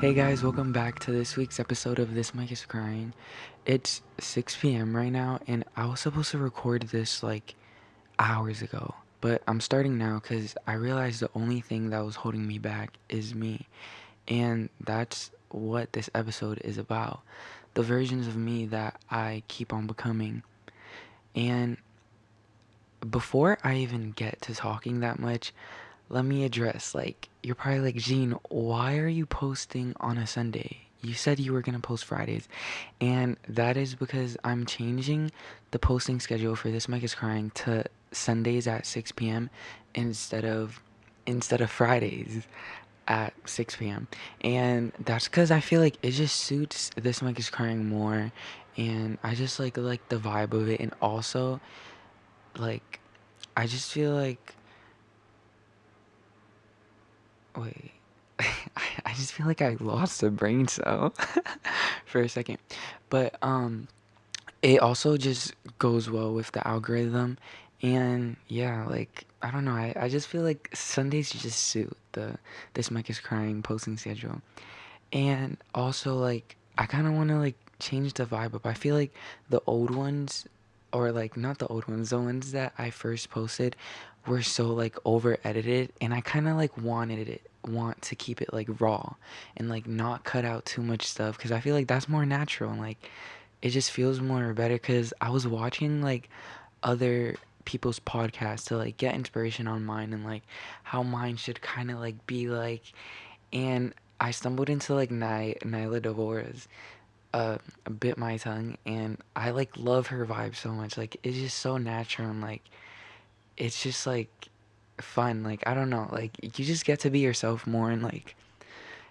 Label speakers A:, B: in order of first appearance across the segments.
A: Hey guys, welcome back to this week's episode of This Mic is Crying. It's 6 p.m. right now, and I was supposed to record this like hours ago, but I'm starting now because I realized the only thing that was holding me back is me, and that's what this episode is about. The versions of me that I keep on becoming. And before I even get to talking that much, let me address, like, you're probably like, Gene, why are you posting on a Sunday? You said you were gonna post Fridays. And that is because I'm changing the posting schedule for This Mic is Crying to Sundays at 6 p.m. instead of Fridays at 6 p.m. And that's because I feel like it just suits This Mic is Crying more, and I just like the vibe of it. And also, like, I just feel like, wait, I just feel like I lost a brain cell for a second. But it also just goes well with the algorithm. And yeah, like, I don't know, I just feel like Sundays just suit the This Mic is Crying posting schedule. And also, like, I kind of want to like change the vibe up. I feel like the old ones, or like not the old ones, the ones that I first posted were so like over edited, and I kind of like want to keep it like raw and like not cut out too much stuff because I feel like that's more natural, and like it just feels more better because I was watching like other people's podcasts to like get inspiration on mine and like how mine should kind of like be like. And I stumbled into like Nyla Devora's Bit My Tongue, and I like love her vibe so much. Like, it's just so natural, and like it's just like fun. Like, I don't know, like you just get to be yourself more, and like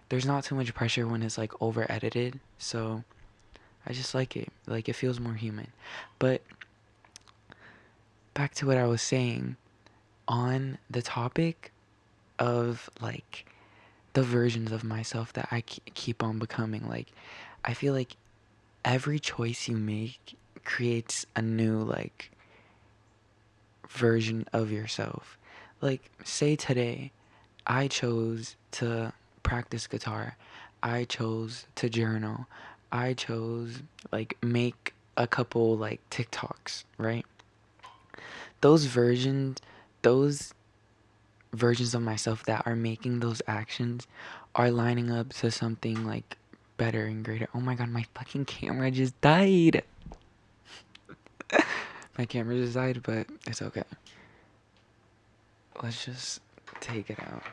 A: there's not too much pressure when it's like over edited. So I just like it. Like, it feels more human. But back to what I was saying on the topic of like the versions of myself that I keep on becoming. Like, I feel like every choice you make creates a new like version of yourself. Like, say today I chose to practice guitar. I chose to journal. I chose like make a couple like TikToks, right? Those versions those versions of myself that are making those actions are lining up to something like better and greater. Oh my god, my fucking camera just died. My camera just died, but it's okay. Let's just take it out.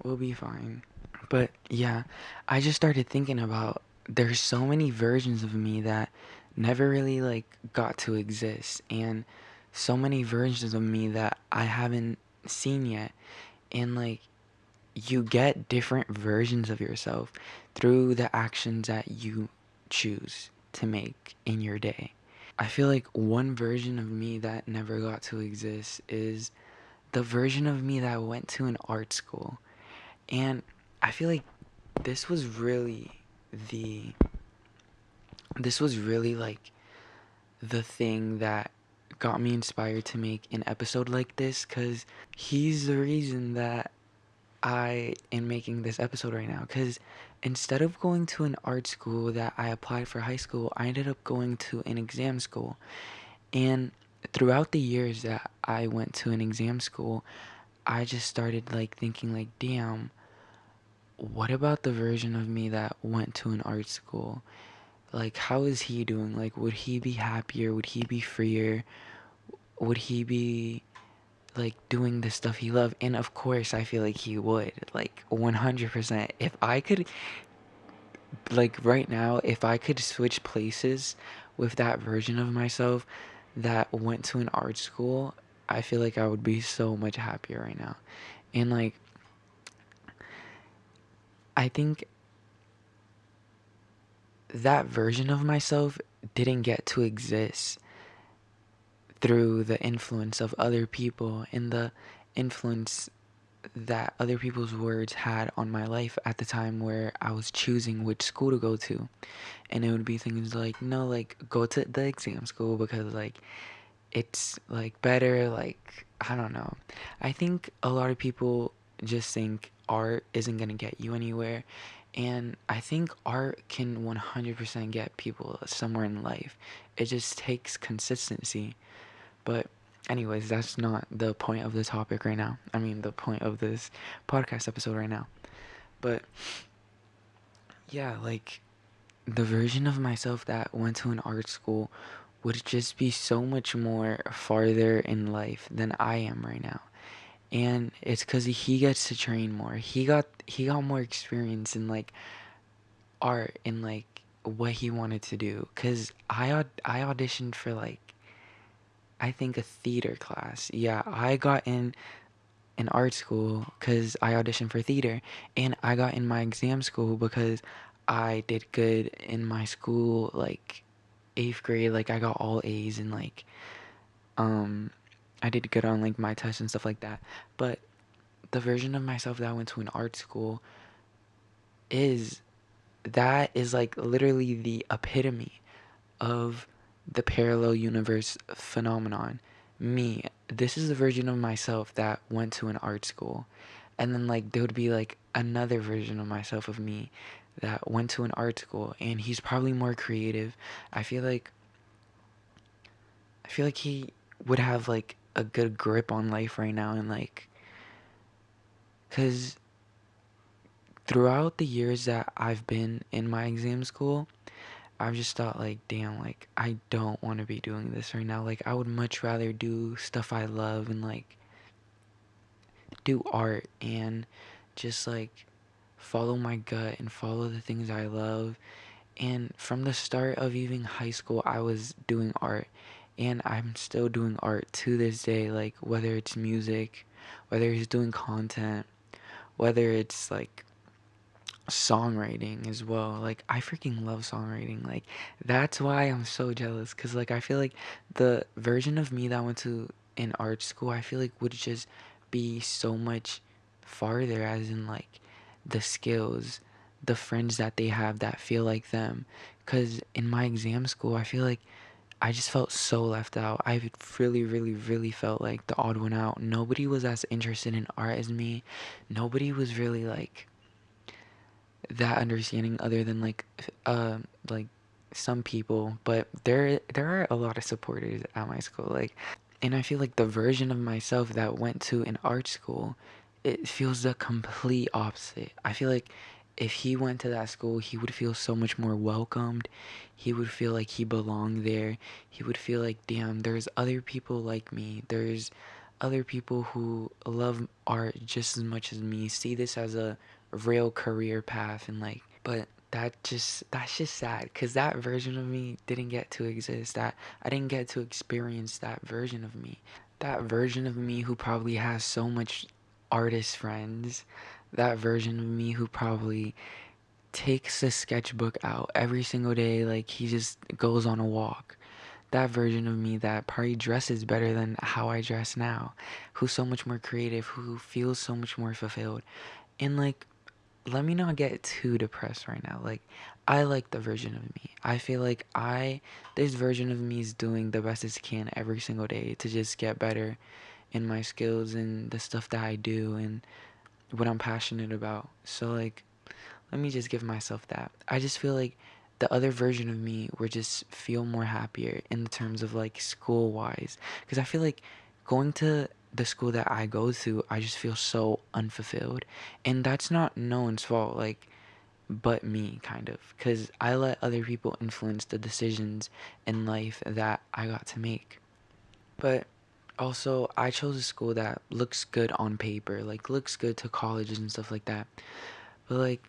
A: We'll be fine. But yeah, I just started thinking about there's so many versions of me that never really like got to exist, and so many versions of me that I haven't seen yet. And like, you get different versions of yourself through the actions that you choose to make in your day. I feel like one version of me that never got to exist is the version of me that went to an art school. And I feel like this was really the this was really like the thing that got me inspired to make an episode like this, cuz he's the reason that I am making this episode right now. Cuz instead of going to an art school that I applied for high school, I ended up going to an exam school. And throughout the years that I went to an exam school, I just started like thinking like, damn, what about the version of me that went to an art school? Like, how is he doing? Like, would he be happier? Would he be freer? Would he be like doing the stuff he loved? And of course, I feel like he would. Like, 100%. If I could, like, right now, if I could switch places with that version of myself that went to an art school, I feel like I would be so much happier right now. And like, I think that version of myself didn't get to exist through the influence of other people and the influence that other people's words had on my life at the time where I was choosing which school to go to. And it would be things like, no, like, go to the exam school because like it's like better. Like, I don't know, I think a lot of people just think art isn't gonna get you anywhere. And I think art can 100% get people somewhere in life. It just takes consistency. But, anyways, that's not the point of the topic right now. I mean, the point of this podcast episode right now. But, yeah, like, the version of myself that went to an art school would just be so much more farther in life than I am right now. And it's because he gets to train more. He got more experience in like art and like what he wanted to do. Cause I auditioned for like I think a theater class. Yeah, I got in art school because I auditioned for theater, and I got in my exam school because I did good in my school like eighth grade. Like I got all A's and like um I did good on like my tests and stuff like that. But the version of myself that went to an art school is that is like literally the epitome of the parallel universe phenomenon. Me, this is the version of myself that went to an art school. And then like there would be like another version of myself of me that went to an art school and he's probably more creative. I feel like I feel like he would have like a good grip on life right now and like cuz throughout the years that I've been in my exam school, I've just thought like, damn, like I don't want to be doing this right now. Like I would much rather do stuff I love and like do art and just like follow my gut and follow the things I love. And from the start of even high school, I was doing art and I'm still doing art to this day, like whether it's music, whether it's doing content, whether it's like songwriting as well. Like I freaking love songwriting. Like that's why I'm so jealous cuz like I feel like the version of me that went to an art school, I feel like would just be so much farther as in like the skills, the friends that they have that feel like them. Cuz in my exam school, I feel like I just felt so left out. I really, really, really felt like the odd one out. Nobody was as interested in art as me. Nobody was really that understanding other than like some people, but there are a lot of supporters at my school, like, and I feel like the version of myself that went to an art school, it feels the complete opposite. I feel like if he went to that school, he would feel so much more welcomed. He would feel like he belonged there. He would feel like, damn, there's other people like me. There's other people who love art just as much as me, see this as a real career path and like, but that's just sad because that version of me didn't get to exist. That I didn't get to experience that version of me. That version of me who probably has so much artist friends. That version of me who probably takes a sketchbook out every single day like he just goes on a walk. That version of me that probably dresses better than how I dress now, who's so much more creative, who feels so much more fulfilled. And like, let me not get too depressed right now. Like, I like the version of me. I feel like this version of me is doing the best it can every single day to just get better in my skills and the stuff that I do and what I'm passionate about. So like, let me just give myself that. I just feel like the other version of me would just feel more happier in the terms of like school wise. Because I feel like going to the school that I go to, I just feel so unfulfilled. And that's not no one's fault, like, but me, kind of. Because I let other people influence the decisions in life that I got to make. But also, I chose a school that looks good on paper, like, looks good to colleges and stuff like that. But like,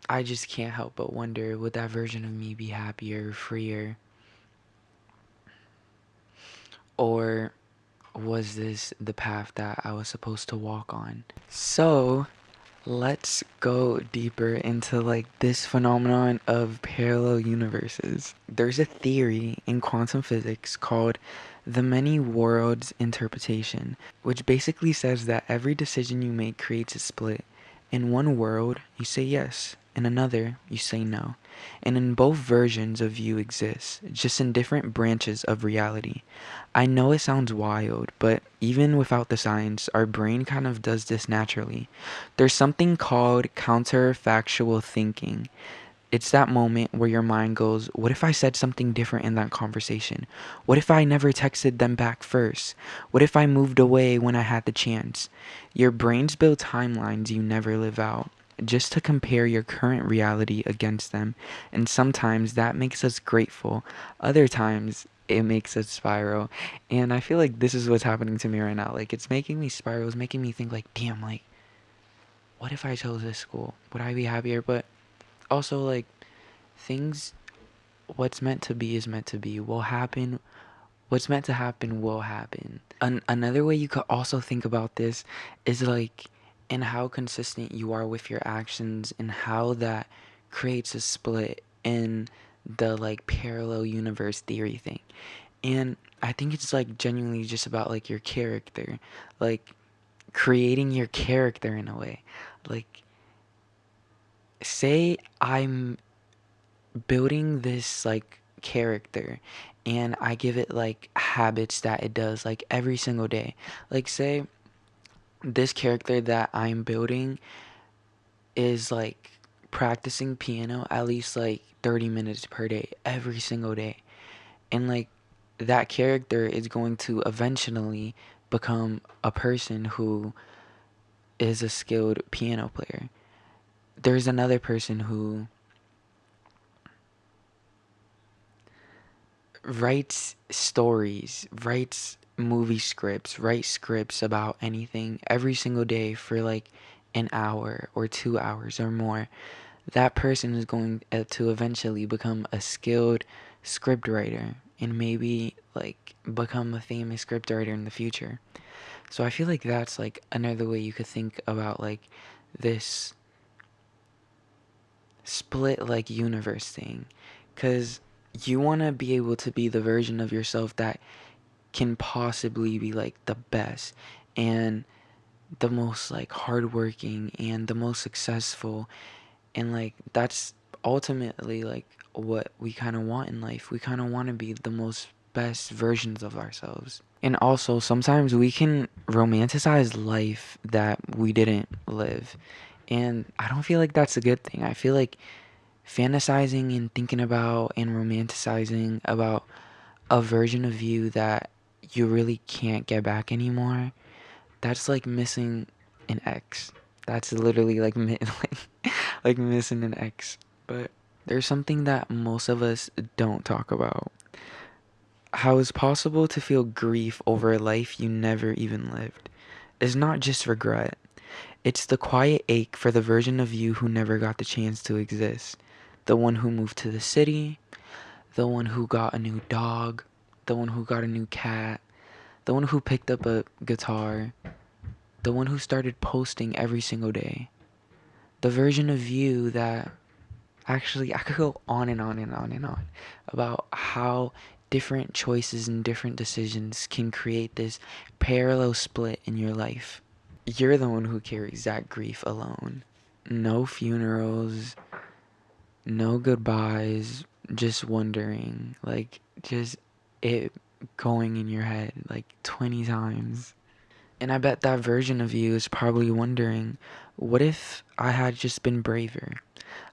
A: I just can't help but wonder, would that version of me be happier, freer, or was this the path that I was supposed to walk on? So, let's go deeper into like this phenomenon of parallel universes. There's a theory in quantum physics called the many worlds interpretation, which basically says that every decision you make creates a split. In one world, you say yes. In another, you say no. And in both versions of you exist, just in different branches of reality. I know it sounds wild, but even without the science, our brain kind of does this naturally. There's something called counterfactual thinking. It's that moment where your mind goes, what if I said something different in that conversation? What if I never texted them back first? What if I moved away when I had the chance? Your brains build timelines you never live out, just to compare your current reality against them. And sometimes that makes us grateful. Other times it makes us spiral. And I feel like this is what's happening to me right now. Like, it's making me spiral. It's making me think like, damn, like, what if I chose this school? Would I be happier? But also, like, things, what's meant to be is meant to be, will happen. What's meant to happen will happen. Another way you could also think about this is like in how consistent you are with your actions and how that creates a split in the like parallel universe theory thing. And I think it's like genuinely just about like your character, like creating your character in a way. Like, say I'm building this like character and I give it like habits that it does like every single day. Like, say this character that I'm building is like practicing piano at least like 30 minutes per day every single day. And like that character is going to eventually become a person who is a skilled piano player. There's another person who writes stories, writes movie scripts, writes scripts about anything every single day for like an hour or 2 hours or more. That person is going to eventually become a skilled script writer and maybe like become a famous script writer in the future. So I feel like that's like another way you could think about like this split like universe thing, because you want to be able to be the version of yourself that can possibly be like the best and the most like hardworking and the most successful, and like that's ultimately like what we kind of want in life. We kind of want to be the most best versions of ourselves. And also sometimes we can romanticize life that we didn't live, and I don't feel like that's a good thing. I feel like fantasizing and thinking about and romanticizing about a version of you that you really can't get back anymore, that's like missing an ex. That's literally like like missing an ex. But there's something that most of us don't talk about. How it's possible to feel grief over a life you never even lived. It's not just regret. It's the quiet ache for the version of you who never got the chance to exist. The one who moved to the city, the one who got a new dog, the one who got a new cat, the one who picked up a guitar, the one who started posting every single day. The version of you that actually, I could go on and on and on and on about how different choices and different decisions can create this parallel split in your life. You're the one who carries that grief alone. No funerals, no goodbyes, just wondering, like, just it going in your head like 20 times. And I bet that version of you is probably wondering, what if I had just been braver?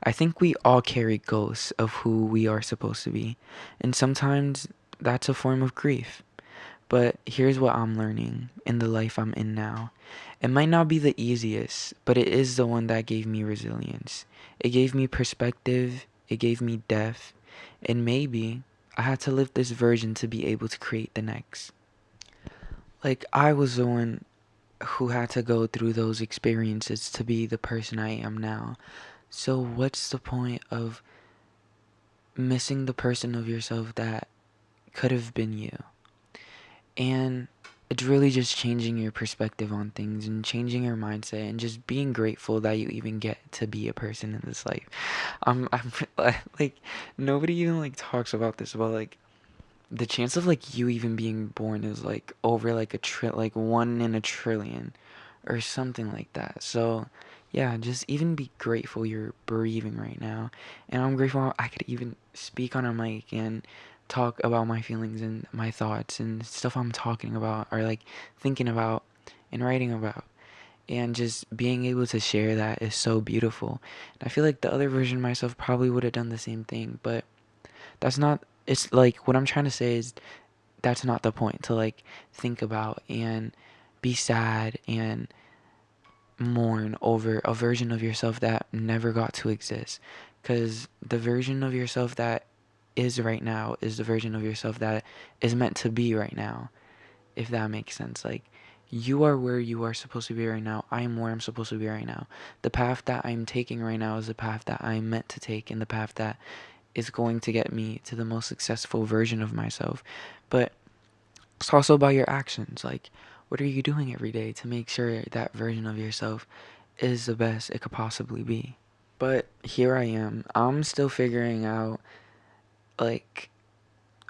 A: I think we all carry ghosts of who we are supposed to be, and sometimes that's a form of grief. But here's what I'm learning in the life I'm in now. It might not be the easiest, but it is the one that gave me resilience. It gave me perspective, it gave me depth, and maybe I had to live this version to be able to create the next. Like, I was the one who had to go through those experiences to be the person I am now. So, what's the point of missing the person of yourself that could have been you? And it's really just changing your perspective on things and changing your mindset and just being grateful that you even get to be a person in this life. I'm like, nobody even like talks about this, about like the chance of like you even being born is like over like like 1 in a trillion or something like that. So yeah, just even be grateful you're breathing right now. And I'm grateful I could even speak on a mic and talk about my feelings and my thoughts and stuff I'm talking about or like thinking about and writing about. And just being able to share that is so beautiful. And I feel like the other version of myself probably would have done the same thing, but that's not, it's like what I'm trying to say is that's not the point to like think about and be sad and mourn over a version of yourself that never got to exist. Because the version of yourself that is right now is the version of yourself that is meant to be right now, if that makes sense. Like, you are where you are supposed to be right now. I am where I'm supposed to be right now. The path that I'm taking right now is the path that I'm meant to take and the path that is going to get me to the most successful version of myself. But it's also about your actions. Like, what are you doing every day to make sure that version of yourself is the best it could possibly be? But here I am. I'm still figuring out, like,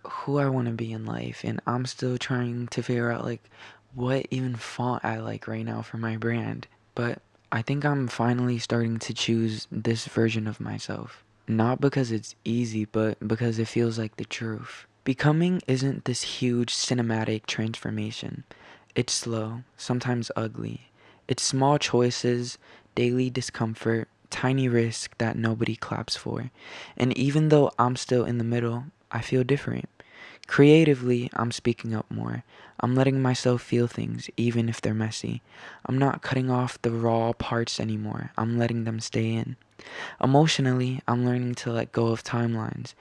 A: who I want to be in life, and I'm still trying to figure out, like, what even font I like right now for my brand. But I think I'm finally starting to choose this version of myself. Not because it's easy, but because it feels like the truth. Becoming isn't this huge cinematic transformation. It's slow, sometimes ugly. It's small choices, daily discomfort, tiny risk that nobody claps for. And even though I'm still in the middle, I feel different. Creatively, I'm speaking up more. I'm letting myself feel things, even if they're messy. I'm not cutting off the raw parts anymore. I'm letting them stay in. Emotionally, I'm learning to let go of timelines.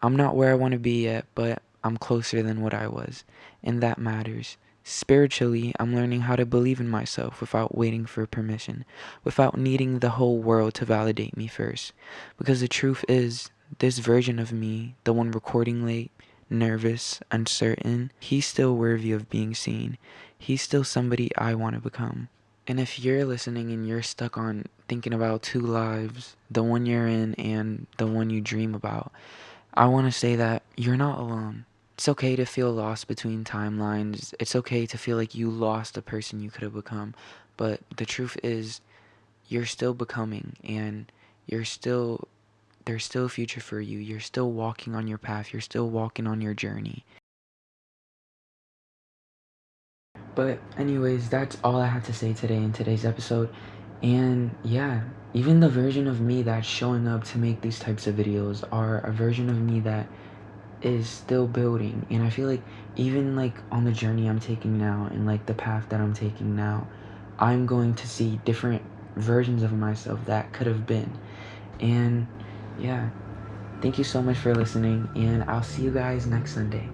A: I'm not where I want to be yet, but I'm closer than what I was, and that matters. Spiritually, I'm learning how to believe in myself without waiting for permission, without needing the whole world to validate me first. Because the truth is, this version of me, the one recording late, nervous, uncertain, he's still worthy of being seen. He's still somebody I want to become. And if you're listening and you're stuck on thinking about two lives, the one you're in and the one you dream about, I want to say that you're not alone. It's okay to feel lost between timelines. It's okay to feel like you lost the person you could have become. But the truth is, you're still becoming and you're still, there's still a future for you. You're still walking on your path. You're still walking on your journey. But anyways, that's all I have to say today in today's episode. And yeah, even the version of me that's showing up to make these types of videos are a version of me that is still building. And I feel like even like on the journey I'm taking now and like the path that I'm taking now, I'm going to see different versions of myself that could have been. And yeah, thank you so much for listening, and I'll see you guys next Sunday.